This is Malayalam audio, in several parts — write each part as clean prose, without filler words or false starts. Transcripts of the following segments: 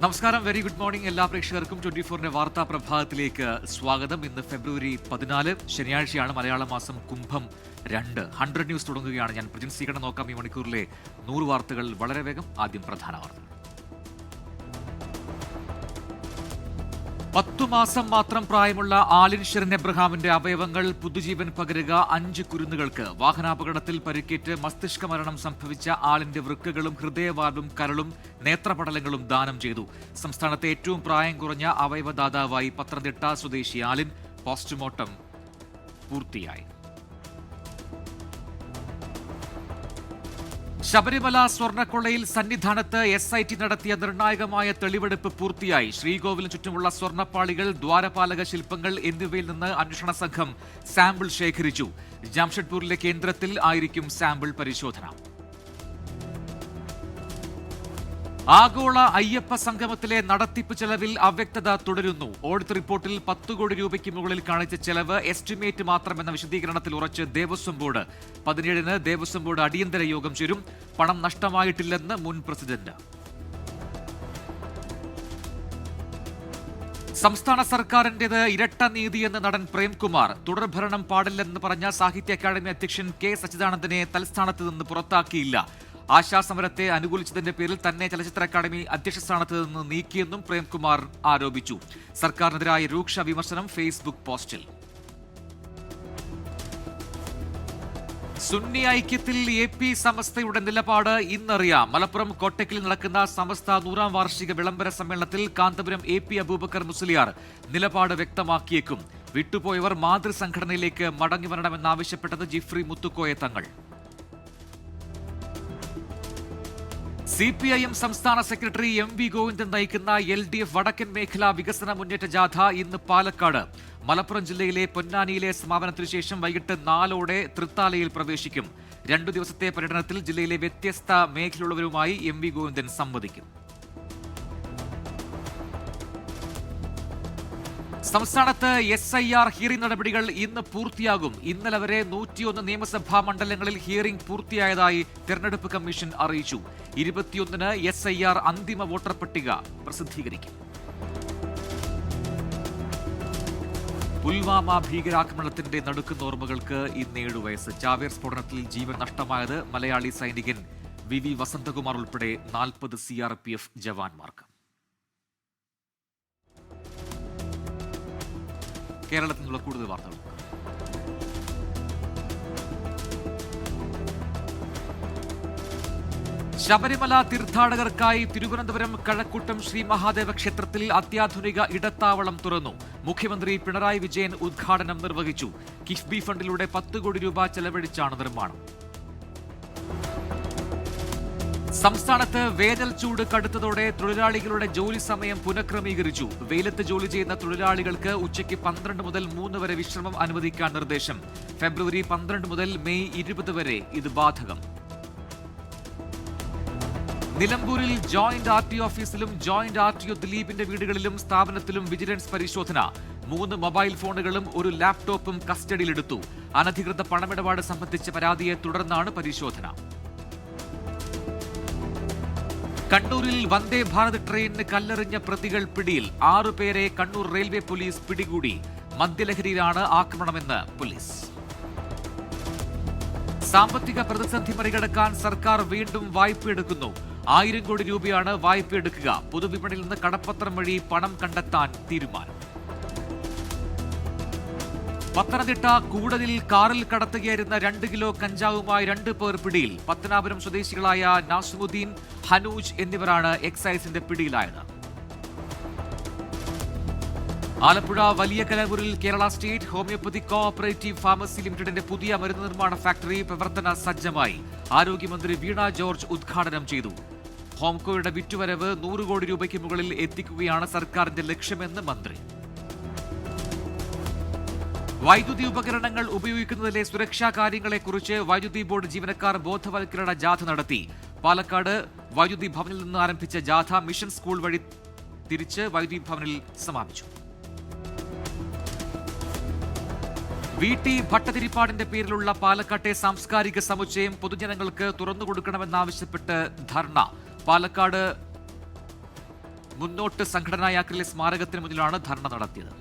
നമസ്കാരം, വെരി ഗുഡ് മോർണിംഗ് എല്ലാ പ്രേക്ഷകർക്കും 24-ന്റെ വാർത്താ പ്രഭാതത്തിലേക്ക് സ്വാഗതം. ഇന്ന് ഫെബ്രുവരി 14 ശനിയാഴ്ചയാണ്. മലയാള മാസം കുംഭം 2. 100 ന്യൂസ് തുടങ്ങുകയാണ്. ഞാൻ പ്രജിൻ സീകരണം നോക്കാം. ഈ മണിക്കൂറിലെ 100 വാർത്തകൾ വളരെ വേഗം. ആദ്യം പ്രധാന വാർത്തകൾ. 10 മാസം മാത്രം പ്രായമുള്ള ആലിൻ ഷെറിൻ എബ്രഹാമിന്റെ അവയവങ്ങൾ പുതുജീവൻ പകരുക 5 കുരുന്നുകൾക്ക്. വാഹനാപകടത്തിൽ പരിക്കേറ്റ് മസ്തിഷ്ക മരണം സംഭവിച്ച ആളിന്റെ വൃക്കകളും ഹൃദയവാൽവും കരളും നേത്രപടലങ്ങളും ദാനം ചെയ്തു. സംസ്ഥാനത്തെ ഏറ്റവും പ്രായം കുറഞ്ഞ അവയവദാതാവായി പത്തനംതിട്ട സ്വദേശി ആലിൻ. പോസ്റ്റ്മോർട്ടം പൂർത്തിയായി. ശബരിമല സ്വർണ്ണക്കൊള്ളയിൽ സന്നിധാനത്ത് SIT നടത്തിയ നിർണായകമായ തെളിവെടുപ്പ് പൂർത്തിയായി. ശ്രീകോവിലിന് ചുറ്റുമുള്ള സ്വർണ്ണപ്പാളികൾ, ദ്വാരപാലക ശില്പങ്ങൾ എന്നിവയിൽ നിന്ന് അന്വേഷണ സംഘം സാമ്പിൾ ശേഖരിച്ചു. ജാംഷഡ്പൂരിലെ കേന്ദ്രത്തിൽ ആയിരിക്കും സാമ്പിൾ പരിശോധന. ആഗോള അയ്യപ്പ സംഗമത്തിലെ നടത്തിപ്പ് ചെലവിൽ അവ്യക്തത തുടരുന്നു. ഓഡിറ്റ് റിപ്പോർട്ടിൽ 10 കോടി രൂപയ്ക്ക് മുകളിൽ കാണിച്ച ചെലവ് എസ്റ്റിമേറ്റ് മാത്രമെന്ന വിശദീകരണത്തിൽ ഉറച്ച് ദേവസ്വം ബോർഡ്. 17-ന് ദേവസ്വം ബോർഡ് അടിയന്തര യോഗം ചേരും. പണം നഷ്ടമായിട്ടില്ലെന്ന് മുൻ പ്രസിഡന്റ്. സംസ്ഥാന സർക്കാരിന്റേത് ഇരട്ട നീതിയെന്ന് നടൻ പ്രേംകുമാർ. തുടർഭരണം പാടില്ലെന്ന് പറഞ്ഞ സാഹിത്യ അക്കാദമി അധ്യക്ഷൻ K സച്ചിദാനന്ദനെ തൽസ്ഥാനത്ത് നിന്ന് പുറത്താക്കിയില്ല. ആശാസമരത്തെ അനുകൂലിച്ചതിന്റെ പേരിൽ തന്നെ ചലച്ചിത്ര അക്കാദമി അധ്യക്ഷ സ്ഥാനത്ത് നിന്ന് നീക്കിയെന്നും പ്രേംകുമാർ ആരോപിച്ചു. സർക്കാരിനെതിരായ രൂക്ഷ വിമർശനം ഫേസ്ബുക്ക് പോസ്റ്റിൽ. സുന്നി ഐക്യത്തിൽ AP സമസ്തയുടെ നിലപാട് ഇന്നറിയാം. മലപ്പുറം കോട്ടക്കലിൽ നടക്കുന്ന സമസ്ത 100-ാം വാർഷിക വിളംബര സമ്മേളനത്തിൽ കാന്തപുരം AP അബൂബക്കർ മുസ്ലിയാർ നിലപാട് വ്യക്തമാക്കിയേക്കും. വിട്ടുപോയവർ മാതൃസംഘടനയിലേക്ക് മടങ്ങി വരണമെന്നാവശ്യപ്പെട്ടത് ജിഫ്രി മുത്തുക്കോയ തങ്ങൾ. CPIM സംസ്ഥാന സെക്രട്ടറി MV ഗോവിന്ദൻ നയിക്കുന്ന LDF വടക്കൻ മേഖലാ വികസന മുന്നേറ്റ ജാഥ ഇന്ന് പാലക്കാട്. മലപ്പുറം ജില്ലയിലെ പൊന്നാനിയിലെ സമാപനത്തിനു ശേഷം വൈകിട്ട് 4-ഓടെ തൃത്താലയിൽ പ്രവേശിക്കും. 2 ദിവസത്തെ പര്യടനത്തിൽ ജില്ലയിലെ വ്യത്യസ്ത മേഖലയുള്ളവരുമായി MV ഗോവിന്ദൻ സംവദിക്കും. സംസ്ഥാനത്ത് SIR ഹിയറിംഗ് നടപടികൾ ഇന്ന് പൂർത്തിയാകും. ഇന്നലെ വരെ 101 നിയമസഭാ മണ്ഡലങ്ങളിൽ ഹിയറിംഗ് പൂർത്തിയായതായി തെരഞ്ഞെടുപ്പ് കമ്മീഷൻ അറിയിച്ചു. 21-ന് SIR അന്തിമ വോട്ടർ പട്ടിക പ്രസിദ്ധീകരിക്കും. പുൽവാമ ഭീകരാക്രമണത്തിന്റെ നടുക്കുന്ന ഓർമ്മകൾക്ക് ഇന്ന് 7 വയസ്സ്. ചാവേർ സ്ഫോടനത്തിൽ ജീവൻ നഷ്ടമായത് മലയാളി സൈനികൻ VV വസന്തകുമാർ ഉൾപ്പെടെ 40 CRPF ജവാന്മാർക്ക്. കേരളത്തിൽ നിന്നുള്ള കൂടുതൽ വാർത്തകൾ. ശബരിമല തീർത്ഥാടകർക്കായി തിരുവനന്തപുരം കഴക്കൂട്ടം ശ്രീ മഹാദേവ ക്ഷേത്രത്തിൽ അത്യാധുനിക ഇടത്താവളം തുറന്നു. മുഖ്യമന്ത്രി പിണറായി വിജയൻ ഉദ്ഘാടനം നിർവഹിച്ചു. കിഫ്ബി ഫണ്ടിലൂടെ 10 കോടി രൂപ ചെലവഴിച്ചാണ് നിർമ്മാണം. സംസ്ഥാനത്ത് വേനൽ ചൂട് കടുത്തതോടെ തൊഴിലാളികളുടെ ജോലി സമയം പുനഃക്രമീകരിച്ചു. വെയിലത്ത് ജോലി ചെയ്യുന്ന തൊഴിലാളികൾക്ക് ഉച്ചയ്ക്ക് 12 മുതൽ 3 വരെ വിശ്രമം അനുവദിക്കാൻ നിർദ്ദേശം. ഫെബ്രുവരി 12 മുതൽ മെയ് 20 വരെ ഇത് ബാധകം. നിലമ്പൂരിൽ ജോയിന്റ് RTO ഓഫീസിലും ജോയിന്റ് RTO ദിലീപിന്റെ വീടുകളിലും സ്ഥാപനത്തിലും വിജിലൻസ് പരിശോധന. 3 മൊബൈൽ ഫോണുകളും 1 ലാപ്ടോപ്പും കസ്റ്റഡിയിലെടുത്തു. അനധികൃത പണമിടപാട് സംബന്ധിച്ച പരാതിയെ തുടർന്നാണ് പരിശോധന. കണ്ണൂരിൽ വന്ദേ ഭാരത് ട്രെയിനിന് കല്ലെറിഞ്ഞ പ്രതികൾ പിടിയിൽ. 6 പേരെ കണ്ണൂർ റെയിൽവേ പോലീസ് പിടികൂടി. മദ്യലഹരിയിലാണ് ആക്രമണമെന്ന് പോലീസ്. സാമ്പത്തിക പ്രതിസന്ധി മറികടക്കാൻ സർക്കാർ വീണ്ടും വായ്പയെടുക്കുന്നു. 1000 കോടി രൂപയാണ് വായ്പയെടുക്കുക. പൊതുവിപണിയിൽ നിന്ന് കടപ്പത്രം വഴി പണം കണ്ടെത്താൻ തീരുമാനം. പത്തനംതിട്ട കൂടലിൽ കാറിൽ കടത്തുകയായിരുന്ന 2 കിലോ കഞ്ചാവുമായി 2 പേർ പിടിയിൽ. പത്തനാപുരം സ്വദേശികളായ നാസിമുദ്ദീൻ, ഹനൂജ് എന്നിവരാണ് എക്സൈസിന്റെ പിടിയിലായത്. ആലപ്പുഴ വലിയ കലവൂരിൽ Kerala state homeopathy cooperative pharmacy ലിമിറ്റഡിന്റെ പുതിയ മരുന്ന് നിർമ്മാണ ഫാക്ടറി പ്രവർത്തന സജ്ജമായി. ആരോഗ്യമന്ത്രി വീണ ജോർജ് ഉദ്ഘാടനം ചെയ്തു. ഹോംകോയുടെ വിറ്റുവരവ് 100 കോടി രൂപയ്ക്ക് മുകളിൽ എത്തിക്കുകയാണ് സർക്കാരിന്റെ ലക്ഷ്യമെന്ന് മന്ത്രി. വൈദ്യുതി ഉപകരണങ്ങൾ ഉപയോഗിക്കുന്നതിലെ സുരക്ഷാ കാര്യങ്ങളെക്കുറിച്ച് വൈദ്യുതി ബോർഡ് ജീവനക്കാർ ബോധവൽക്കരണ ജാഥ നടത്തി. പാലക്കാട് വൈദ്യുതി ഭവനിൽ നിന്ന് ആരംഭിച്ച ജാഥ മിഷൻ സ്കൂൾ വഴി തിരിച്ച് വൈദ്യുതി ഭവനിൽ സമാപിച്ചു. VT ഭട്ടതിരിപ്പാടിന്റെ പേരിലുള്ള പാലക്കാട്ടെ സാംസ്കാരിക സമുച്ചയം പൊതുജനങ്ങൾക്ക് തുറന്നുകൊടുക്കണമെന്നാവശ്യപ്പെട്ട് ധർണ. പാലക്കാട് മുന്നോട്ട് സംഘടനാ യാത്രയിലെ സ്മാരകത്തിന് മുന്നിലാണ് ധർണ നടത്തിയത്.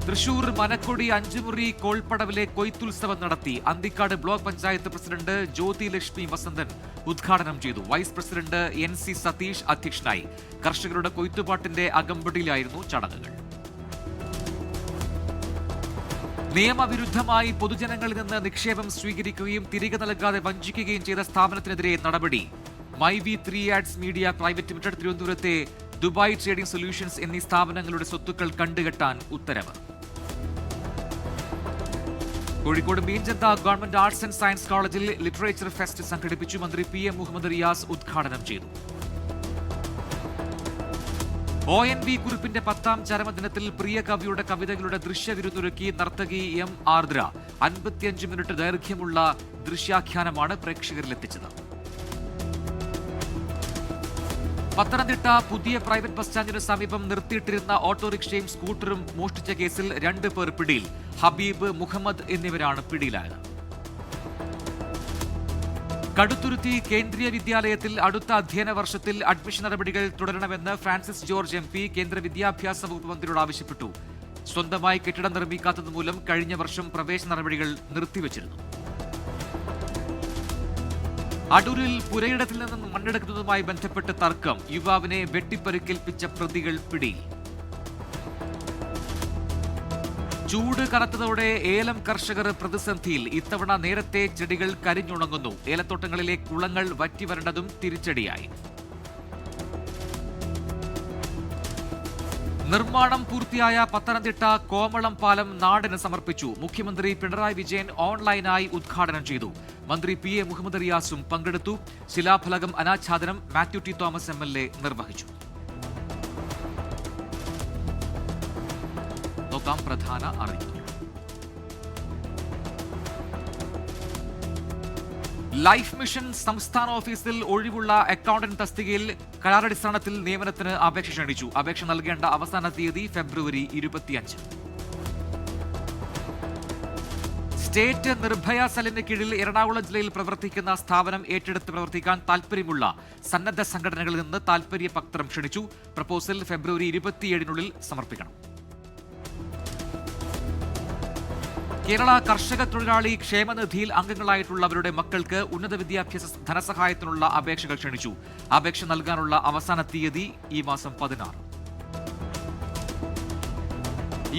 തൃശൂർ മനക്കൊടി അഞ്ചുമുറി കോൾപ്പടവിലെ കൊയ്ത്തുത്സവം നടത്തി. അന്തിക്കാട് ബ്ലോക്ക് പഞ്ചായത്ത് പ്രസിഡന്റ് ജ്യോതി ലക്ഷ്മി വസന്തൻ ഉദ്ഘാടനം ചെയ്തു. വൈസ് പ്രസിഡന്റ് NC സതീഷ് അധ്യക്ഷനായി. കർഷകരുടെ കൊയ്ത്തുപാട്ടിന്റെ അകമ്പടിയിലായിരുന്നു ചടങ്ങുകൾ. നിയമവിരുദ്ധമായി പൊതുജനങ്ങളിൽ നിന്ന് നിക്ഷേപം സ്വീകരിക്കുകയും തിരികെ നൽകാതെ വഞ്ചിക്കുകയും ചെയ്ത സ്ഥാപനത്തിനെതിരെ നടപടി. MyV3 ads media private limited, തിരുവനന്തപുരത്തെ ദുബായ് ട്രേഡിംഗ് സൊല്യൂഷൻസ് എന്നീ സ്ഥാപനങ്ങളുടെ സ്വത്തുക്കൾ കണ്ടുകെട്ടാൻ ഉത്തരവ്. Kozhikode Meenchanda government arts and science കോളേജിൽ ലിറ്ററേച്ചർ ഫെസ്റ്റ് സംഘടിപ്പിച്ചു. മന്ത്രി PM മുഹമ്മദ് റിയാസ് ഉദ്ഘാടനം ചെയ്തു. ONV കുറിപ്പിന്റെ 10ാം ചരമദിനത്തിൽ പ്രിയ കവിയുടെ കവിതകളുടെ ദൃശ്യവിരുന്നൊരുക്കി നർത്തകി M ആർദ്ര. 55 മിനിറ്റ് ദൈർഘ്യമുള്ള ദൃശ്യാഖ്യാനമാണ് പ്രേക്ഷകരിലെത്തിച്ചത്. പത്തനംതിട്ട പുതിയ പ്രൈവറ്റ് ബസ് സ്റ്റാൻഡിന് സമീപം നിർത്തിയിട്ടിരുന്ന ഓട്ടോറിക്ഷയും സ്കൂട്ടറും മോഷ്ടിച്ച കേസിൽ 2 പേർ പിടിയിൽ. ഹബീബ്, മുഹമ്മദ് എന്നിവരാണ് പിടിയിലായത്. കടുത്തുരുത്തി കേന്ദ്രീയ വിദ്യാലയത്തിൽ അടുത്ത അധ്യയന വർഷത്തിൽ അഡ്മിഷൻ നടപടികൾ തുടരണമെന്ന് ഫ്രാൻസിസ് ജോർജ് MP കേന്ദ്ര വിദ്യാഭ്യാസ വകുപ്പ് മന്ത്രിയോട് ആവശ്യപ്പെട്ടു. സ്വന്തമായി കെട്ടിടം നിർമ്മിക്കാത്തതുമൂലം കഴിഞ്ഞ വർഷം പ്രവേശന നടപടികൾ നിർത്തിവച്ചിരുന്നു. അടൂരിൽ പുരയിടത്തിൽ നിന്നും മണ്ണെടുക്കുന്നതുമായി ബന്ധപ്പെട്ട് തർക്കം. യുവാവിനെ വെട്ടിപ്പരുക്കേൽപ്പിച്ച പ്രതികൾ പിടിയിൽ. ചൂട് കനത്തതോടെ ഏലം കർഷകർ പ്രതിസന്ധിയിൽ. ഇത്തവണ നേരത്തെ ചെടികൾ കരിഞ്ഞുണങ്ങുന്നു. ഏലത്തോട്ടങ്ങളിലെ കുളങ്ങൾ വറ്റിവരണ്ടതും തിരിച്ചടിയായി. നിർമ്മാണം പൂർത്തിയായ പത്തനംതിട്ട കോമളം പാലം നാടിന് സമർപ്പിച്ചു. മുഖ്യമന്ത്രി പിണറായി വിജയൻ ഓൺലൈനായി ഉദ്ഘാടനം ചെയ്തു. മന്ത്രി PA മുഹമ്മദ് റിയാസും പങ്കെടുത്തു. ശിലാഫലകം അനാച്ഛാദനം മാത്യു T തോമസ് MLA നിർവഹിച്ചു. നോക്കാം പ്രധാന അറിയിപ്പ്. ലൈഫ് മിഷൻ സംസ്ഥാന ഓഫീസിൽ ഒഴിവുള്ള അക്കൗണ്ടന്റ് തസ്തികയിൽ കരാറടിസ്ഥാനത്തിൽ നിയമനത്തിന് അപേക്ഷ ക്ഷണിച്ചു. അപേക്ഷ നൽകേണ്ട അവസാന തീയതി ഫെബ്രുവരി 25. സ്റ്റേറ്റ് നിർഭയ സെല്ലിന് കീഴിൽ എറണാകുളം ജില്ലയിൽ പ്രവർത്തിക്കുന്ന സ്ഥാപനം ഏറ്റെടുത്ത് പ്രവർത്തിക്കാൻ താൽപര്യമുള്ള സന്നദ്ധ സംഘടനകളിൽ നിന്ന് താൽപര്യപത്രം ക്ഷണിച്ചു. പ്രപ്പോസൽ ഫെബ്രുവരി 27 സമർപ്പിക്കണം. കേരള കർഷക തൊഴിലാളി ക്ഷേമനിധിയിൽ അംഗങ്ങളായിട്ടുള്ളവരുടെ മക്കൾക്ക് ഉന്നത വിദ്യാഭ്യാസ ധനസഹായത്തിനുള്ള അപേക്ഷകൾ ക്ഷണിച്ചു. അപേക്ഷ നൽകാനുള്ള അവസാന തീയതി ഈ മാസം 16.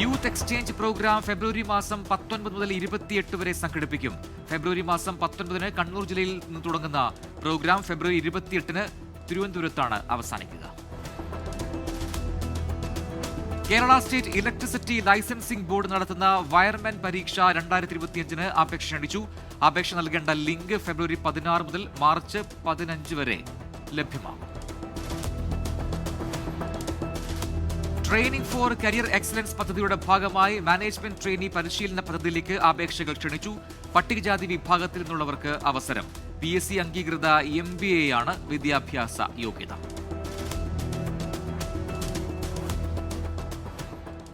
യൂത്ത് എക്സ്ചേഞ്ച് പ്രോഗ്രാം ഫെബ്രുവരി മാസം 19 മുതൽ 28 വരെ സംഘടിപ്പിക്കും. ഫെബ്രുവരി മാസം 19 കണ്ണൂർ ജില്ലയിൽ നിന്ന് തുടങ്ങുന്ന പ്രോഗ്രാം ഫെബ്രുവരി 28 തിരുവനന്തപുരത്താണ് അവസാനിക്കുക. Kerala state electricity licensing board നടത്തുന്ന വയർമാൻ പരീക്ഷ 2025 അപേക്ഷ ക്ഷണിച്ചു. അപേക്ഷ നൽകേണ്ട ലിങ്ക് ഫെബ്രുവരി 16 മുതൽ മാർച്ച് 15 വരെ ലഭ്യമാകും. ട്രെയിനിംഗ് ഫോർ കരിയർ എക്സലൻസ് പദ്ധതിയുടെ ഭാഗമായി മാനേജ്മെന്റ് ട്രെയിനി പരിശീലന പദ്ധതിയിലേക്ക് അപേക്ഷകൾ ക്ഷണിച്ചു. പട്ടികജാതി വിഭാഗത്തിൽ നിന്നുള്ളവർക്ക് അവസരം. PSC അംഗീകൃത MBA ആണ് വിദ്യാഭ്യാസ യോഗ്യത.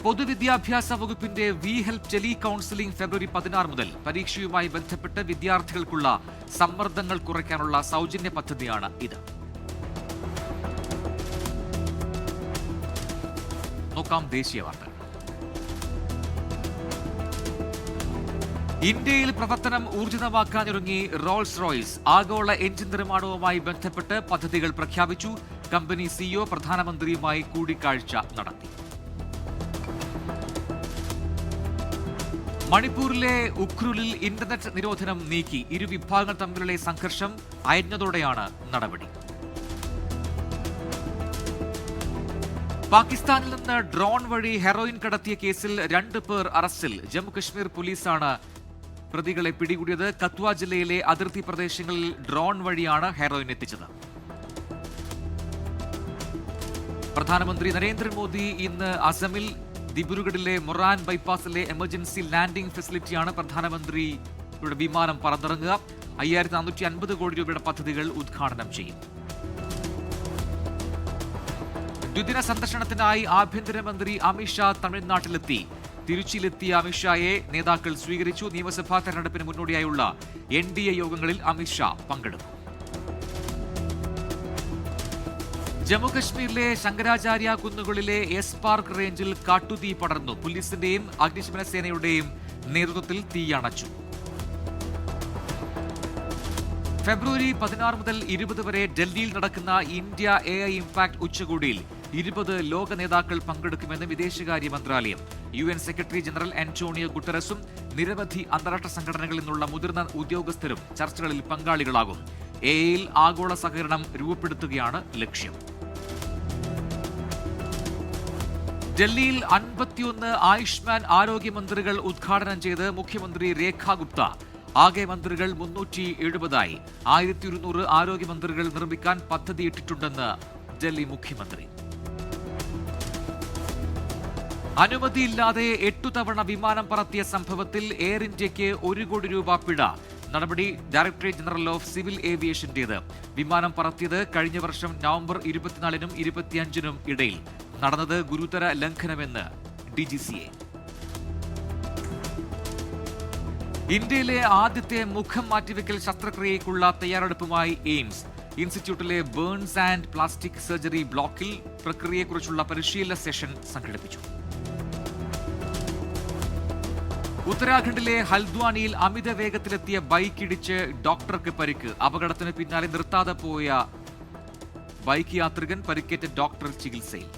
പൊതുവിദ്യാഭ്യാസ വകുപ്പിന്റെ ഹെൽപ്പ് ടെലി കൌൺസിലിംഗ് ഫെബ്രുവരി 16 മുതൽ. പരീക്ഷയുമായി ബന്ധപ്പെട്ട് വിദ്യാർത്ഥികൾക്കുള്ള സമ്മർദ്ദങ്ങൾ കുറയ്ക്കാനുള്ള സൗജന്യ പദ്ധതിയാണ് ഇത്. നോക്കാം ദേശീയ വാർത്തകൾ. ഇന്ത്യയിൽ പ്രവർത്തനം ഊർജിതമാക്കാനൊരുങ്ങി റോൾസ് റോയ്സ്. ആഗോള എഞ്ചിൻ നിർമ്മാണവുമായി ബന്ധപ്പെട്ട് പദ്ധതികൾ പ്രഖ്യാപിച്ചു. കമ്പനി CEO പ്രധാനമന്ത്രിയുമായി കൂടിക്കാഴ്ച നടത്തി. മണിപ്പൂരിലെ ഉഖ്രുലിൽ ഇന്റർനെറ്റ് നിരോധനം നീക്കി. ഇരുവിഭാഗങ്ങൾ തമ്മിലുള്ള സംഘർഷം അയഞ്ഞതോടെയാണ് നടപടി. പാകിസ്ഥാനിൽ നിന്ന് ഡ്രോൺ വഴി ഹെറോയിൻ കടത്തിയ കേസിൽ 2 പേർ അറസ്റ്റിൽ. ജമ്മുകശ്മീർ പോലീസാണ് പ്രതികളെ പിടികൂടിയത്. കത്വ ജില്ലയിലെ അതിർത്തി പ്രദേശങ്ങളിൽ ഡ്രോൺ വഴിയാണ് ഹെറോയിൻ എത്തിച്ചത്. പ്രധാനമന്ത്രി നരേന്ദ്രമോദി ഇന്ന് അസമിൽ ദിബ്രുഗഡിലെ മൊറാൻ ബൈപ്പാസിലെ എമർജൻസി ലാൻഡിംഗ് ഫെസിലിറ്റിയാണ് പ്രധാനമന്ത്രിയുടെ വിമാനം പറന്നിറങ്ങുക. 5450 കോടി രൂപയുടെ പദ്ധതികൾ ഉദ്ഘാടനം ചെയ്യും. ദ്വിദിന സന്ദർശനത്തിനായി ആഭ്യന്തരമന്ത്രി അമിത്ഷാ തമിഴ്നാട്ടിലെത്തി. തിരുച്ചിയിലെത്തിയ അമിത്ഷായെ നേതാക്കൾ സ്വീകരിച്ചു. നിയമസഭാ തെരഞ്ഞെടുപ്പിന് മുന്നോടിയായുള്ള NDA യോഗങ്ങളിൽ അമിത്ഷാ പങ്കെടുക്കും. ജമ്മുകശ്മീരിലെ ശങ്കരാചാര്യ കുന്നുകളിലെ എസ് പാർക്ക് റേഞ്ചിൽ കാട്ടുതീ പടർന്നു. പോലീസിന്റെയും അഗ്നിശമന സേനയുടെയും നേതൃത്വത്തിൽ തീയണച്ചു. ഫെബ്രുവരി 16 മുതൽ 20 വരെ ഡൽഹിയിൽ നടക്കുന്ന ഇന്ത്യ AI ഇംപാക്ട് ഉച്ചകോടിയിൽ 20 ലോക നേതാക്കൾ പങ്കെടുക്കുമെന്ന് വിദേശകാര്യ മന്ത്രാലയം. UN സെക്രട്ടറി ജനറൽ ആന്റോണിയോ ഗുട്ടറസും നിരവധി അന്താരാഷ്ട്ര സംഘടനകളിൽ നിന്നുള്ള മുതിർന്ന ഉദ്യോഗസ്ഥരും ചർച്ചകളിൽ പങ്കാളികളാകും. AIയിൽ ആഗോള സഹകരണം രൂപപ്പെടുത്തുകയാണ് ലക്ഷ്യം. ഡൽഹിയിൽ 51 ആയുഷ്മാൻ ആരോഗ്യമന്ത്രികൾ ഉദ്ഘാടനം ചെയ്ത് മുഖ്യമന്ത്രി രേഖ ഗുപ്ത. ആകെ മന്ത്രികൾ 370 1200 ആരോഗ്യമന്ത്രികൾ നിർമ്മിക്കാൻ പദ്ധതിയിട്ടിട്ടുണ്ടെന്ന് ഡൽഹി മുഖ്യമന്ത്രി. അനുമതിയില്ലാതെ 8 തവണ വിമാനം പറത്തിയ സംഭവത്തിൽ എയർ ഇന്ത്യയ്ക്ക് 1 കോടി രൂപ പിഴ. നടപടി ഡയറക്ടറേറ്റ് ജനറൽ ഓഫ് സിവിൽ ഏവിയേഷന്റേത്. വിമാനം പറത്തിയത് കഴിഞ്ഞ വർഷം നവംബർ 24-നും 25-നും ഇടയിൽ. നടന്നത് ഗുരുതര ലംഘനമെന്ന് DGCA. ഇന്ത്യയിലെ ആദ്യത്തെ മുഖം മാറ്റിവെക്കൽ ശസ്ത്രക്രിയയ്ക്കുള്ള തയ്യാറെടുപ്പുമായി എയിംസ്. ഇൻസ്റ്റിറ്റ്യൂട്ടിലെ ബേൺസ് ആൻഡ് പ്ലാസ്റ്റിക് സർജറി ബ്ലോക്കിൽ പ്രക്രിയയെക്കുറിച്ചുള്ള പരിശീലന സെഷൻ സംഘടിപ്പിച്ചു. ഉത്തരാഖണ്ഡിലെ ഹൽദ്വാനിയിൽ അമിത വേഗത്തിലെത്തിയ ബൈക്ക് ഇടിച്ച് ഡോക്ടർക്ക് പരിക്ക്. അപകടത്തിന് പിന്നാലെ നിർത്താതെ പോയ ബൈക്ക് യാത്രികൻ പരിക്കേറ്റ ഡോക്ടർ ചികിത്സയിൽ.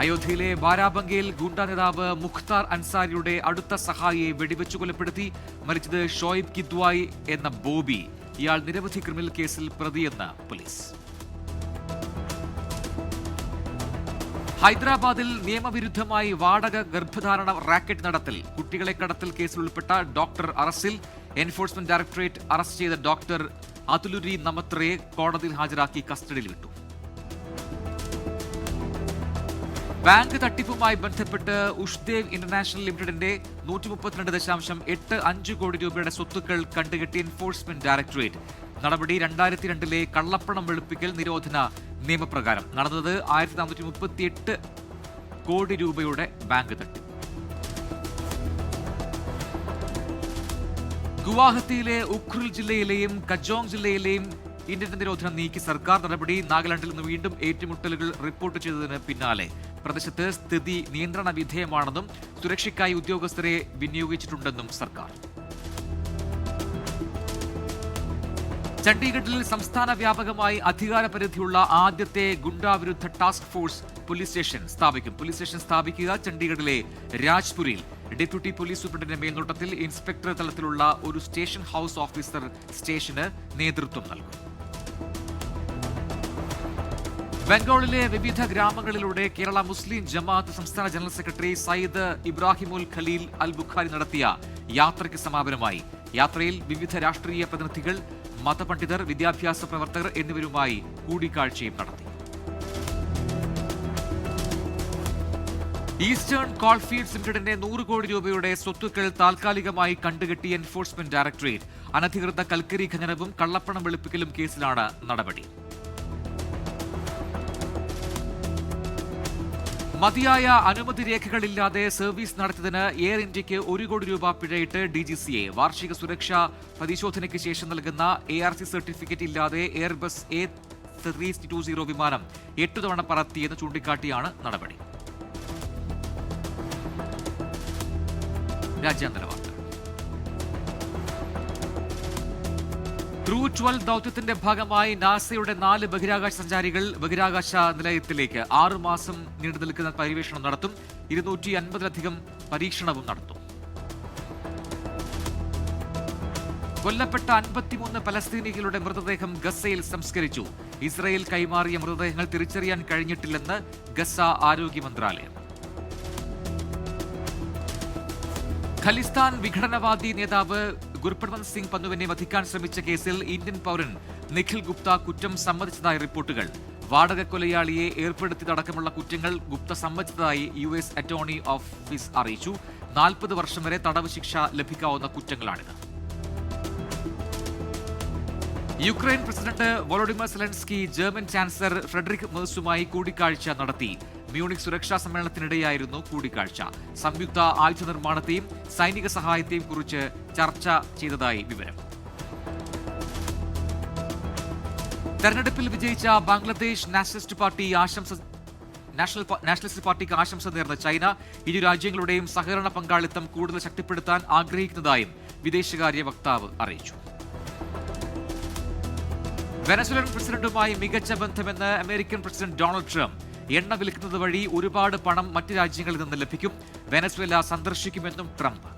അയോധ്യയിലെ ബാരാബംഗിയിൽ ഗുണ്ട നേതാവ് മുഖ്താർ അൻസാരിയുടെ അടുത്ത സഹായിയെ വെടിവെച്ചു കൊലപ്പെടുത്തി. മരിച്ചത് ഷോയിബ് കിദ്വായി എന്ന ബോബി. ഇയാൾ നിരവധി ക്രിമിനൽ കേസിൽ പ്രതിയെന്ന് പോലീസ്. ഹൈദരാബാദിൽ നിയമവിരുദ്ധമായി വാടക ഗർഭധാരണ റാക്കറ്റ് നടത്തൽ. കുട്ടികളെ കടത്തൽ കേസിൽ ഉൾപ്പെട്ട ഡോക്ടർ അറസ്റ്റിൽ. എൻഫോഴ്സ്മെന്റ് ഡയറക്ടറേറ്റ് അറസ്റ്റ് ചെയ്ത ഡോക്ടർ അതുലുരി നമത്രയെ കോടതിയിൽ ഹാജരാക്കി കസ്റ്റഡിയിൽ വിട്ടു. ബാങ്ക് തട്ടിപ്പുമായി ബന്ധപ്പെട്ട് ഉഷ്ദേവ് ഇന്റർനാഷണൽ ലിമിറ്റഡിന്റെ 132.85 കോടി രൂപയുടെ സ്വത്തുക്കൾ കണ്ടുകെട്ടി എൻഫോഴ്സ്മെന്റ് ഡയറക്ടറേറ്റ്. നടപടി 2002-ലെ കള്ളപ്പണം വെളുപ്പിക്കൽ നിരോധന നിയമപ്രകാരം. നടന്നത് 1438 കോടി രൂപയുടെ ബാങ്ക് തട്ടിപ്പ്. ഗുവാഹത്തിയിലെ ഉഖ്രുൽ ജില്ലയിലെയും കജോങ് ജില്ലയിലെയും ഇന്റർനെറ്റ് നിരോധനം നീക്കി സർക്കാർ. നടപടി നാഗാലാൻഡിൽ നിന്ന് വീണ്ടും ഏറ്റുമുട്ടലുകൾ റിപ്പോർട്ട് ചെയ്തതിന് പിന്നാലെ. പ്രദേശത്ത് സ്ഥിതി നിയന്ത്രണ വിധേയമാണെന്നും സുരക്ഷയ്ക്കായി ഉദ്യോഗസ്ഥരെ വിനിയോഗിച്ചിട്ടുണ്ടെന്നും സർക്കാർ. ചണ്ഡീഗഡിൽ സംസ്ഥാന വ്യാപകമായി അധികാരപരിധിയുള്ള ആദ്യത്തെ ഗുണ്ടാവിരുദ്ധ ടാസ്ക് ഫോഴ്സ് പോലീസ് സ്റ്റേഷൻ സ്ഥാപിക്കും. പോലീസ് സ്റ്റേഷൻ സ്ഥാപിക്കുക ചണ്ഡീഗഡിലെ രാജ്പുരിൽ. ഡെപ്യൂട്ടി പോലീസ് സൂപ്രണ്ടിന്റെ മേൽനോട്ടത്തിൽ ഇൻസ്പെക്ടർ തലത്തിലുള്ള ഒരു സ്റ്റേഷൻ ഹൌസ് ഓഫീസർ സ്റ്റേഷന് നേതൃത്വം നൽകും. ബംഗാളിലെ വിവിധ ഗ്രാമങ്ങളിലൂടെ കേരള മുസ്ലിം ജമാഅത്ത് സംസ്ഥാന ജനറൽ സെക്രട്ടറി സയ്യിദ് ഇബ്രാഹിമുൽ ഖലീൽ അൽ ബുഖാരി നടത്തിയ യാത്രയ്ക്ക് സമാപനമായി. യാത്രയിൽ വിവിധ രാഷ്ട്രീയ പ്രതിനിധികൾ, മതപണ്ഡിതർ, വിദ്യാഭ്യാസ പ്രവർത്തകർ എന്നിവരുമായി കൂടിക്കാഴ്ചയും നടത്തി. ഈസ്റ്റേൺ കോൾഫീൽഡ്സ് ലിമിറ്റഡിന്റെ 100 കോടി രൂപയുടെ സ്വത്തുക്കൾ താൽക്കാലികമായി കണ്ടുകെട്ടി എൻഫോഴ്സ്മെന്റ് ഡയറക്ടറേറ്റ്. അനധികൃത കൽക്കരി ഖനനവും കള്ളപ്പണം വെളുപ്പിക്കലും കേസിലാണ് നടപടി. മതിയായ അനുമതി രേഖകളില്ലാതെ സർവീസ് നടത്തിയതിന് എയർ ഇന്ത്യയ്ക്ക് 1 കോടി രൂപ പിഴയിട്ട് DGCA. വാർഷിക സുരക്ഷാ പരിശോധനയ്ക്ക് ശേഷം നൽകുന്ന ARC സർട്ടിഫിക്കറ്റ് ഇല്ലാതെ എയർബസ് A320 വിമാനം 8 തവണ പറത്തിയെന്ന് ചൂണ്ടിക്കാട്ടിയാണ് നടപടി. രാജ്യാന്തര വാർത്ത. ക്രൂ 12 ദൗത്യത്തിന്റെ ഭാഗമായി നാസയുടെ 4 ബഹിരാകാശ സഞ്ചാരികൾ ബഹിരാകാശ നിലയത്തിലേക്ക് 6 മാസം നീണ്ടു നിൽക്കുന്ന പര്യവേഷണം നടത്തും. 250-ലധികം പരീക്ഷണവും നടത്തും. കൊല്ലപ്പെട്ട 53 പലസ്തീനികളുടെ മൃതദേഹം ഗസയിൽ സംസ്കരിച്ചു. ഇസ്രയേൽ കൈമാറിയ മൃതദേഹങ്ങൾ തിരിച്ചറിയാൻ കഴിഞ്ഞിട്ടില്ലെന്ന് ഗസ ആരോഗ്യ മന്ത്രാലയം. ഖലിസ്ഥാൻ വിഘടനവാദി നേതാവ് ഗുർപ്രവന്ത് സിംഗ് പന്നുവിനെ വധിക്കാൻ ശ്രമിച്ച കേസിൽ ഇന്ത്യൻ പൗരൻ നിഖിൽ ഗുപ്ത കുറ്റം സമ്മതിച്ചതായി റിപ്പോർട്ടുകൾ. വാടക കൊലയാളിയെ ഏർപ്പെടുത്തിയതടക്കമുള്ള കുറ്റങ്ങൾ ഗുപ്ത സമ്മതിച്ചതായി US അറ്റോർണി ഓഫീസ് അറിയിച്ചു. 40 വർഷം വരെ തടവ് ശിക്ഷ ലഭിക്കാവുന്ന കുറ്റങ്ങളാണിത്. Ukraine president Volodymyr Zelensky German chancellor Friedrich മെഴ്സുമായി കൂടിക്കാഴ്ച നടത്തി. മ്യൂണിക് സുരക്ഷാ സമ്മേളനത്തിനിടെയായിരുന്നു കൂടിക്കാഴ്ച. സംയുക്ത ആയുധ നിർമ്മാണത്തെയും സൈനിക സഹായത്തെയും കുറിച്ച് ചർച്ച ചെയ്തതായി വിവരം. തെരഞ്ഞെടുപ്പിൽ വിജയിച്ച ബംഗ്ലാദേശ് നാഷണലിസ്റ്റ് പാർട്ടിക്ക് ആശംസ നേർന്ന ചൈന ഇരു രാജ്യങ്ങളുടെയും സഹകരണ പങ്കാളിത്തം കൂടുതൽ ശക്തിപ്പെടുത്താൻ ആഗ്രഹിക്കുന്നതായും വിദേശകാര്യ വക്താവ് അറിയിച്ചു. വെനസ്വേലൻ പ്രസിഡന്റുമായി മികച്ച ബന്ധമെന്ന് അമേരിക്കൻ പ്രസിഡന്റ് ഡൊണാൾഡ് ട്രംപ്. എണ്ണ വിൽക്കുന്നത് വഴി ഒരുപാട് പണം മറ്റ് രാജ്യങ്ങളിൽ നിന്ന് ലഭിക്കും. Venezuela സന്ദർശിക്കുമെന്നും Trump.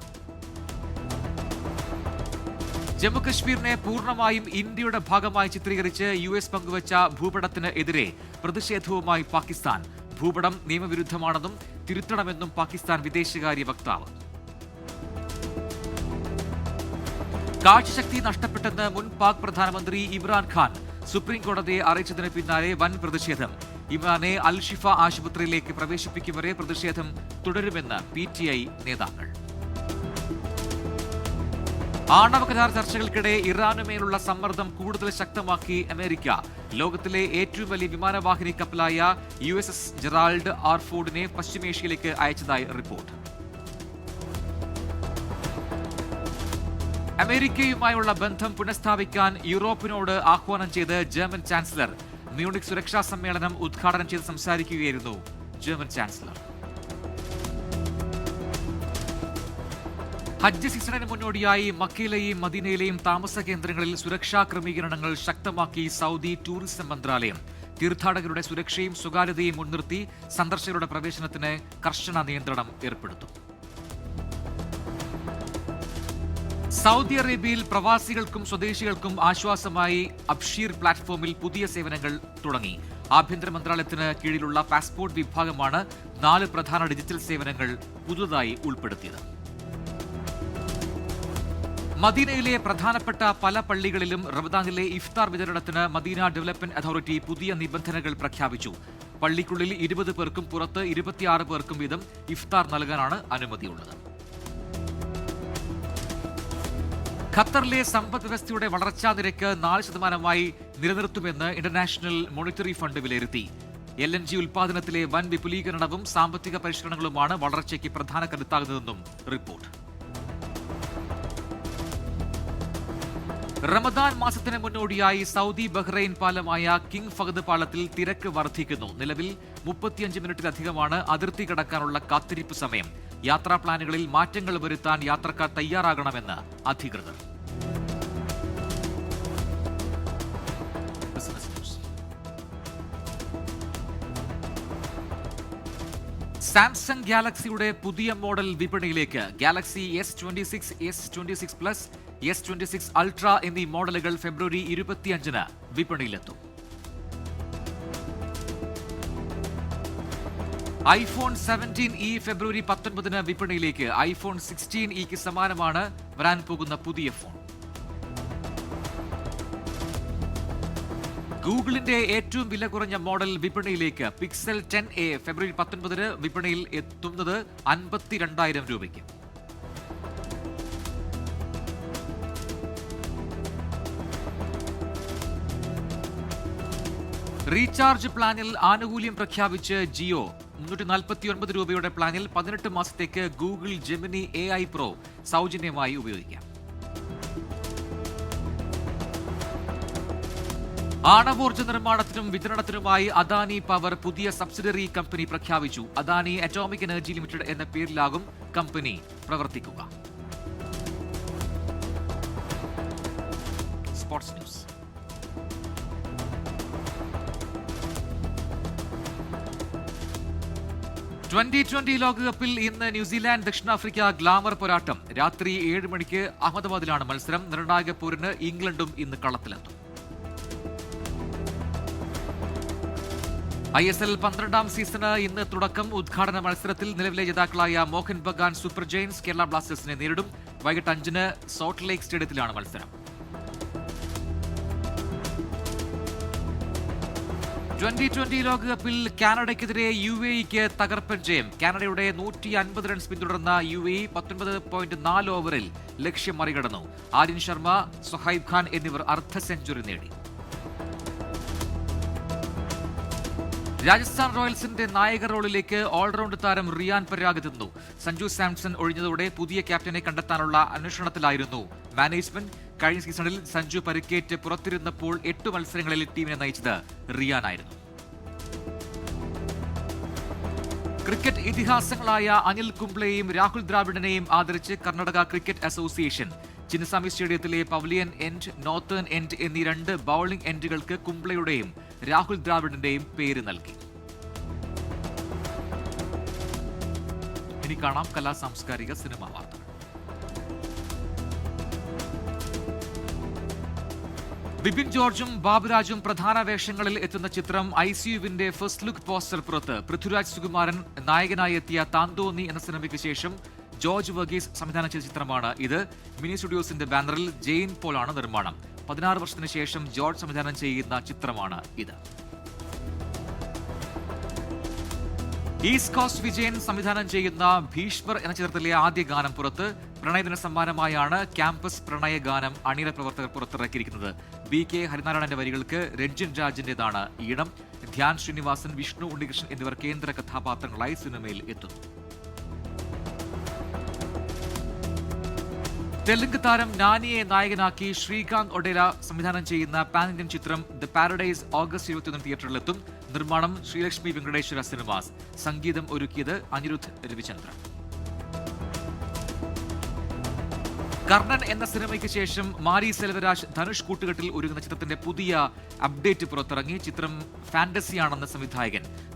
ജമ്മുകശ്മീരിനെ പൂർണ്ണമായും ഇന്ത്യയുടെ ഭാഗമായി ചിത്രീകരിച്ച് US പങ്കുവച്ച ഭൂപടത്തിന് എതിരെ പ്രതിഷേധവുമായി പാകിസ്ഥാൻ. ഭൂപടം നിയമവിരുദ്ധമാണെന്നും തിരുത്തണമെന്നും പാകിസ്ഥാൻ വിദേശകാര്യ വക്താവ്. കാഴ്ചശക്തി നഷ്ടപ്പെട്ടെന്ന് മുൻ പാക് പ്രധാനമന്ത്രി ഇമ്രാൻഖാൻ സുപ്രീം കോടതിയെ അറിയിച്ചതിന് പിന്നാലെ വൻ പ്രതിഷേധം. ഇമ്രാനെ അൽ-ഷിഫ ആശുപത്രിയിലേക്ക് പ്രവേശിപ്പിക്കും വരെ പ്രതിഷേധം തുടരുമെന്ന് PTI നേതാക്കൾ. ആണവ കരാർ ചർച്ചകൾക്കിടെ ഇറാനുമേലുള്ള സമ്മർദ്ദം കൂടുതൽ ശക്തമാക്കി അമേരിക്ക. ലോകത്തിലെ ഏറ്റവും വലിയ വിമാനവാഹിനി കപ്പലായ USS ജെറാൾഡ് ആർ ഫോർഡിനെ പശ്ചിമേഷ്യയിലേക്ക് അയച്ചതായി റിപ്പോർട്ട്. അമേരിക്കയുമായുള്ള ബന്ധം പുനഃസ്ഥാപിക്കാൻ യൂറോപ്പിനോട് ആഹ്വാനം ചെയ്ത് ജർമ്മൻ ചാൻസലർ. മ്യൂണിക് സുരക്ഷാ സമ്മേളനം ഉദ്ഘാടനം ചെയ്ത് സംസാരിക്കുകയായിരുന്നു ജർമ്മൻ ചാൻസലർ. ഹജ്ജ് സീസണിന് മുന്നോടിയായി മക്കയിലെയും മദീനയിലെയും താമസ കേന്ദ്രങ്ങളിൽ സുരക്ഷാ ക്രമീകരണങ്ങൾ ശക്തമാക്കി സൗദി ടൂറിസം മന്ത്രാലയം. തീർത്ഥാടകരുടെ സുരക്ഷയും സ്വകാര്യതയും മുൻനിർത്തി സന്ദർശകരുടെ പ്രവേശനത്തിന് കർശന നിയന്ത്രണം ഏർപ്പെടുത്തും. സൗദി അറേബ്യയിൽ പ്രവാസികൾക്കും സ്വദേശികൾക്കും ആശ്വാസമായി അബ്ഷീർ പ്ലാറ്റ്ഫോമിൽ പുതിയ സേവനങ്ങൾ തുടങ്ങി. ആഭ്യന്തര മന്ത്രാലയത്തിന് കീഴിലുള്ള പാസ്പോർട്ട് വിഭാഗമാണ് 4 പ്രധാന ഡിജിറ്റൽ സേവനങ്ങൾ പുതുതായി ഉൾപ്പെടുത്തിയത്. മദീനയിലെ പ്രധാനപ്പെട്ട പല പള്ളികളിലും റമദാനിലെ ഇഫ്താർ വിതരണത്തിന് മദീന ഡെവലപ്മെന്റ് അതോറിറ്റി പുതിയ നിബന്ധനകൾ പ്രഖ്യാപിച്ചു. പള്ളിക്കുള്ളിൽ 20 പേർക്കും പുറത്ത് 26 പേർക്കും വീതം ഇഫ്താർ നൽകാനാണ് അനുമതിയുള്ളത്. ഖത്തറിലെ സമ്പദ് വ്യവസ്ഥയുടെ വളർച്ചാ നിരക്ക് 4% നിലനിർത്തുമെന്ന് ഇന്റർനാഷണൽ മോണിറ്ററി ഫണ്ട് വിലയിരുത്തി. LNG ഉൽപാദനത്തിലെ വൻ വിപുലീകരണവും സാമ്പത്തിക പരിഷ്കരണങ്ങളുമാണ് വളർച്ചയ്ക്ക് പ്രധാന കരുത്താകുന്നതെന്നും റിപ്പോർട്ട്. റമദാൻ മാസത്തിന് മുന്നോടിയായി സൗദി ബഹ്റൈൻ പാലമായ കിങ് ഫഹദ് പാലത്തിൽ തിരക്ക് വർദ്ധിക്കുന്നു. നിലവിൽ 35 മിനിറ്റിലധികമാണ് അതിർത്തി കടക്കാനുള്ള കാത്തിരിപ്പ് സമയം. യാത്രാ പ്ലാനുകളിൽ മാറ്റങ്ങൾ വരുത്താൻ യാത്രക്കാർ തയ്യാറാകണമെന്ന് അധികൃതർ. സാംസങ് ഗാലക്സിയുടെ പുതിയ മോഡൽ വിപണിയിലേക്ക്. Galaxy S26, S26 plus, S26 Ultra എന്നീ മോഡലുകൾ ഫെബ്രുവരി 25-ന് വിപണിയിലെത്തും. iPhone 17e ഫെബ്രുവരി 19-ന് വിപണിയിലേക്ക്. iPhone 16eക്ക് സമാനമാണ് വരാൻ പോകുന്ന പുതിയ ഫോൺ. ഗൂഗിളിന്റെ ഏറ്റവും വില കുറഞ്ഞ മോഡൽ വിപണിയിലേക്ക്. പിക്സൽ 10a ഫെബ്രുവരി 19-ന് വിപണിയിൽ എത്തുന്നത് 52,000 രൂപയ്ക്ക്. റീചാർജ് പ്ലാനിൽ ആനുകൂല്യം പ്രഖ്യാപിച്ച് ജിയോ. 349 രൂപയുടെ പ്ലാനിൽ 18 മാസത്തേക്ക് ഗൂഗിൾ ജെമിനി AI Pro സൗജന്യമായി ഉപയോഗിക്കാം. ആണവോർജ്ജ നിർമ്മാണത്തിനും വിതരണത്തിനുമായി അദാനി പവർ പുതിയ സബ്സിഡറി കമ്പനി പ്രഖ്യാപിച്ചു. അദാനി അറ്റോമിക് എനർജി ലിമിറ്റഡ് എന്ന പേരിലാകും കമ്പനി പ്രവർത്തിക്കുക. Sports news. T20 ലോകകപ്പിൽ ഇന്ന് ന്യൂസിലാൻഡ് ദക്ഷിണാഫ്രിക്ക ഗ്ലാമർ പോരാട്ടം. രാത്രി 7 മണിക്ക് അഹമ്മദാബാദിലാണ് മത്സരം. നിർണായക പോരിന് ഇംഗ്ലണ്ടും ഇന്ന് കളത്തിലെത്തും. ISL 12-ാം സീസണ് ഇന്ന് തുടക്കം. ഉദ്ഘാടന മത്സരത്തിൽ നിലവിലെ ജേതാക്കളായ മോഹൻ ബഗാൻ സൂപ്പർ ജയൻസ് കേരള ബ്ലാസ്റ്റേഴ്സിനെ നേരിടും. വൈകിട്ട് 5-ന് സോൾട്ട് ലേക്ക് സ്റ്റേഡിയത്തിലാണ് മത്സരം. T20 ലോകകപ്പിൽ കാനഡയ്ക്കെതിരെ UAEക്ക് തകർപ്പൻ ജയം. കാനഡയുടെ 150 റൺസ് പിന്തുടർന്ന UAE 19.4 ഓവറിൽ ലക്ഷ്യം മറികടന്നു. ആര്യൻ ശർമ്മ, സുഹൈബ് ഖാൻ എന്നിവർ അർദ്ധ സെഞ്ചുറി നേടി. രാജസ്ഥാൻ റോയൽസിന്റെ നായക റോളിലേക്ക് ഓൾറൗണ്ട് താരം റിയാൻ പരാഗ് എത്തുന്നു. സഞ്ജു സാംസൺ ഒഴിഞ്ഞതോടെ പുതിയ ക്യാപ്റ്റനെ കണ്ടെത്താനുള്ള അന്വേഷണത്തിലായിരുന്നു മാനേജ്മെന്റ്. കഴിഞ്ഞ സീസണിൽ സഞ്ജു പരിക്കേറ്റ് പുറത്തിരുന്നപ്പോൾ 8 മത്സരങ്ങളിൽ ടീമിനെ നയിച്ചത് റിയാനായിരുന്നു. ക്രിക്കറ്റ് ഇതിഹാസങ്ങളായ അനിൽ കുംബ്ലെയും രാഹുൽ ദ്രാവിഡിനെയും ആദരിച്ച് കർണാടക ക്രിക്കറ്റ് അസോസിയേഷൻ ചിന്നസ്വാമി സ്റ്റേഡിയത്തിലെ പവലിയൻ എൻഡ്, നോർത്തേൺ എൻഡ് എന്നീ 2 ബൌളിംഗ് എൻഡുകൾക്ക് കുംബ്ലെയുടെയും രാഹുൽ ദ്രാവിഡിന്റെയും പേര് നൽകി. ഇനി കാണാം കലാ സാംസ്കാരിക സിനിമാ വാർത്തകൾ. ബിപിൻ ജോർജും ബാബുരാജും പ്രധാന വേഷങ്ങളിൽ എത്തുന്ന ചിത്രം ഐസിയുവിന്റെ ഫസ്റ്റ് ലുക്ക് പോസ്റ്റർ പുറത്ത്. പൃഥ്വിരാജ് സുകുമാരൻ നായകനായി എത്തിയ താന്തോന്നി എന്ന സിനിമയ്ക്ക് ശേഷം ജോർജ് വർഗീസ് സംവിധാനം ചെയ്ത ചിത്രമാണ് ഇത്. മിനി സ്റ്റുഡിയോസിന്റെ ബാനറിൽ ജെയിൻ പോളാണ് നിർമ്മാണം. 16 വർഷത്തിന് ശേഷം ജോർജ് സംവിധാനം ചെയ്യുന്ന ചിത്രമാണ് ഇത്. ഈസ്റ്റ് കോസ്റ്റ് വിജയൻ സംവിധാനം ചെയ്യുന്ന ഭീഷ്മർ എന്ന ചിത്രത്തിലെ ആദ്യ ഗാനം പുറത്ത്. പ്രണയദിന സമ്മാനമായാണ് ക്യാമ്പസ് പ്രണയ ഗാനം അണിയറ പ്രവർത്തകർ പുറത്തിറക്കിയിരിക്കുന്നത്. BK ഹരിനാരായണന്റെ വരികൾക്ക് രഞ്ജിൻ രാജിന്റേതാണ് ഈണം. ധ്യാൻ ശ്രീനിവാസൻ, വിഷ്ണു ഉണ്ണികൃഷ്ണൻ എന്നിവർ കേന്ദ്ര കഥാപാത്രങ്ങളായി സിനിമയിൽ എത്തുന്നു. തെലുങ്ക് താരം നാനിയെ നായകനാക്കി ശ്രീകാന്ത് ഒഡേര സംവിധാനം ചെയ്യുന്ന പാൻ ഇന്ത്യൻ ചിത്രം ദ പാരഡൈസ് ഓഗസ്റ്റ് 21 തിയേറ്ററിലെത്തും. നിർമ്മാണം ശ്രീലക്ഷ്മി വെങ്കടേശ്വര സിനിമാസ്. സംഗീതം ഒരുക്കിയത് അനിരുദ്ധ് രവിചന്ദ്രൻ. കർണൻ എന്ന സിനിമയ്ക്ക് ശേഷം മാരി സെൽവരാജ് ധനുഷ് കൂട്ടുകെട്ടിൽ ഒരുങ്ങുന്ന ചിത്രത്തിന്റെ പുതിയ അപ്ഡേറ്റ് പുറത്തിറങ്ങി. ചിത്രം ഫാന്റസിയാണെന്ന്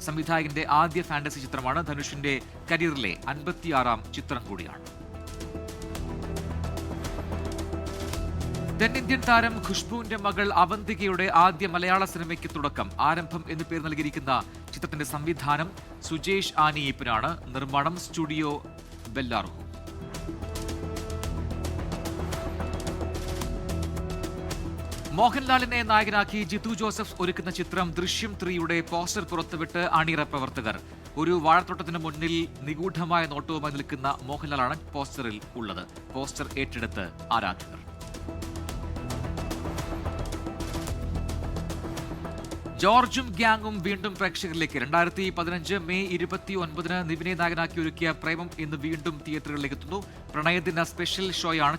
സംവിധായകന്റെ ആദ്യ ഫാന്റസി ചിത്രമാണ്. ധനുഷിന്റെ കരിയറിലെ 56ാം ചിത്രം കൂടിയാണ്. തെന്നിന്ത്യൻ താരം ഖുഷ്ബുവിന്റെ മകൾ അവന്തികയുടെ ആദ്യ മലയാള സിനിമയ്ക്ക് തുടക്കം. ആരംഭം എന്ന് പേര് നൽകിയിരിക്കുന്ന ചിത്രത്തിന്റെ സംവിധാനം സുജേഷ് ആനിയപ്പനാണ്. നിർമ്മാണം സ്റ്റുഡിയോ ബെല്ലാർഹു. മോഹൻലാലിനെ നായകനാക്കി ജിത്തു ജോസഫ് ഒരുക്കുന്ന ചിത്രം ദൃശ്യം 3യുടെ പോസ്റ്റർ പുറത്തുവിട്ട് അണിയറ പ്രവർത്തകർ. ഒരു വാഴത്തോട്ടത്തിന് മുന്നിൽ നിഗൂഢമായ നോട്ടവുമായി നിൽക്കുന്ന മോഹൻലാലാണ് പോസ്റ്ററിൽ ഉള്ളത്. പോസ്റ്റർ ഏറ്റെടുത്ത് ആരാധകർ. ജോർജും ഗ്യാങ്ങും വീണ്ടും പ്രേക്ഷകരിലേക്ക്. 2015 മെയ് 29 നിവിനെ നായകനാക്കി ഒരുക്കിയ പ്രേമം ഇന്ന് വീണ്ടും തിയേറ്ററുകളിലേക്ക് എത്തുന്നു. പ്രണയദിന സ്പെഷ്യൽ ഷോയായാണ്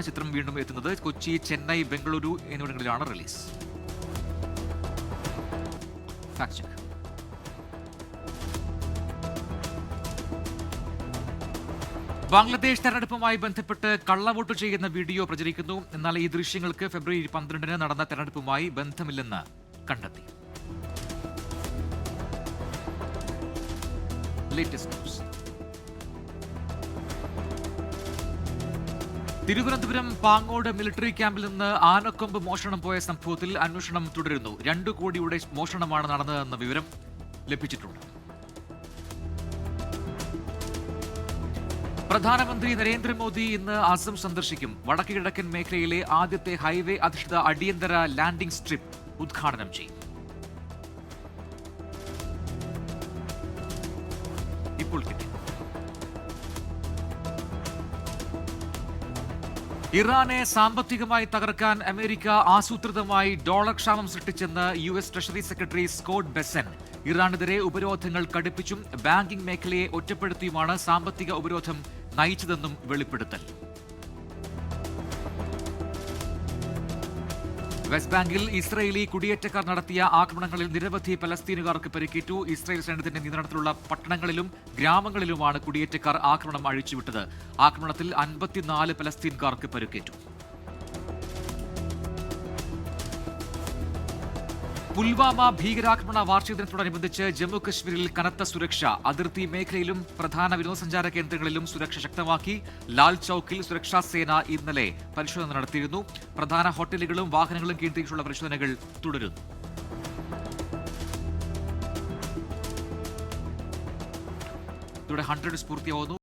ചിത്രം വീണ്ടും എത്തുന്നത്. കൊച്ചി, ചെന്നൈ, ബംഗളൂരു എന്നിവിടങ്ങളിലാണ് റിലീസ്. Fact check. ബംഗ്ലാദേശ് തെരഞ്ഞെടുപ്പുമായി ബന്ധപ്പെട്ട് കള്ളവോട്ട് ചെയ്യുന്ന വീഡിയോ പ്രചരിക്കുന്നു. എന്നാൽ ഈ ദൃശ്യങ്ങൾക്ക് ഫെബ്രുവരി 12 നടന്ന തെരഞ്ഞെടുപ്പുമായി ബന്ധമില്ലെന്ന് കണ്ടെത്തി. Latest news. Thiruvananthapuram Pangode military ക്യാമ്പിൽ നിന്ന് ആനക്കൊമ്പ് മോഷണം പോയ സംഭവത്തിൽ അന്വേഷണം തുടരുന്നു. 2 കോടിയുടെ മോഷണമാണ് നടന്നതെന്ന വിവരം ലഭിച്ചിട്ടുണ്ട്. പ്രധാനമന്ത്രി നരേന്ദ്രമോദി ഇന്ന് അസം സന്ദർശിക്കും. വടക്ക് കിഴക്കൻ മേഖലയിലെ ആദ്യത്തെ ഹൈവേ അധിഷ്ഠിത അടിയന്തര ലാൻഡിംഗ് സ്ട്രിപ്പ് ഉദ്ഘാടനം ചെയ്യും. ഇപ്പോൾ ഇറാനെ സാമ്പത്തികമായി തകർക്കാൻ അമേരിക്ക ആസൂത്രിതമായി ഡോളർ ക്ഷാമം സൃഷ്ടിച്ചെന്ന് US treasury secretary Scott Bessent. ഇറാനെതിരെ ഉപരോധങ്ങൾ കടുപ്പിച്ചും ബാങ്കിംഗ് മേഖലയെ ഒറ്റപ്പെടുത്തിയുമാണ് സാമ്പത്തിക ഉപരോധം നയിച്ചതെന്നും വെളിപ്പെടുത്തൽ. വെസ്റ്റ് ബാങ്കിൽ ഇസ്രയേലി കുടിയേറ്റക്കാർ നടത്തിയ ആക്രമണങ്ങളിൽ നിരവധി പലസ്തീനുകാർക്ക് പരിക്കേറ്റു. ഇസ്രായേൽ സൈന്യത്തിന്റെ നിയന്ത്രണത്തിലുള്ള പട്ടണങ്ങളിലും ഗ്രാമങ്ങളിലുമാണ് കുടിയേറ്റക്കാർ ആക്രമണം അഴിച്ചുവിട്ടത്. ആക്രമണത്തിൽ 54 പലസ്തീൻകാർക്ക് പരിക്കേറ്റു. പുൽവാമ ഭീകരാക്രമണ വാർഷികദിനത്തോടനുബന്ധിച്ച് ജമ്മു കശ്മീരിൽ കനത്ത സുരക്ഷ. അതിർത്തി മേഖലയിലും പ്രധാന വിനോദസഞ്ചാര കേന്ദ്രങ്ങളിലും സുരക്ഷ ശക്തമാക്കി. ലാൽ ചൌക്കിൽ സുരക്ഷാ സേന ഇന്നലെ പരിശോധന നടത്തിയിരുന്നു. പ്രധാന ഹോട്ടലുകളും വാഹനങ്ങളും കേന്ദ്രീകരിച്ചുള്ള പരിശോധനകൾ തുടരുന്നു. ഇതോടെ 100 പൂർത്തിയാവുന്നു.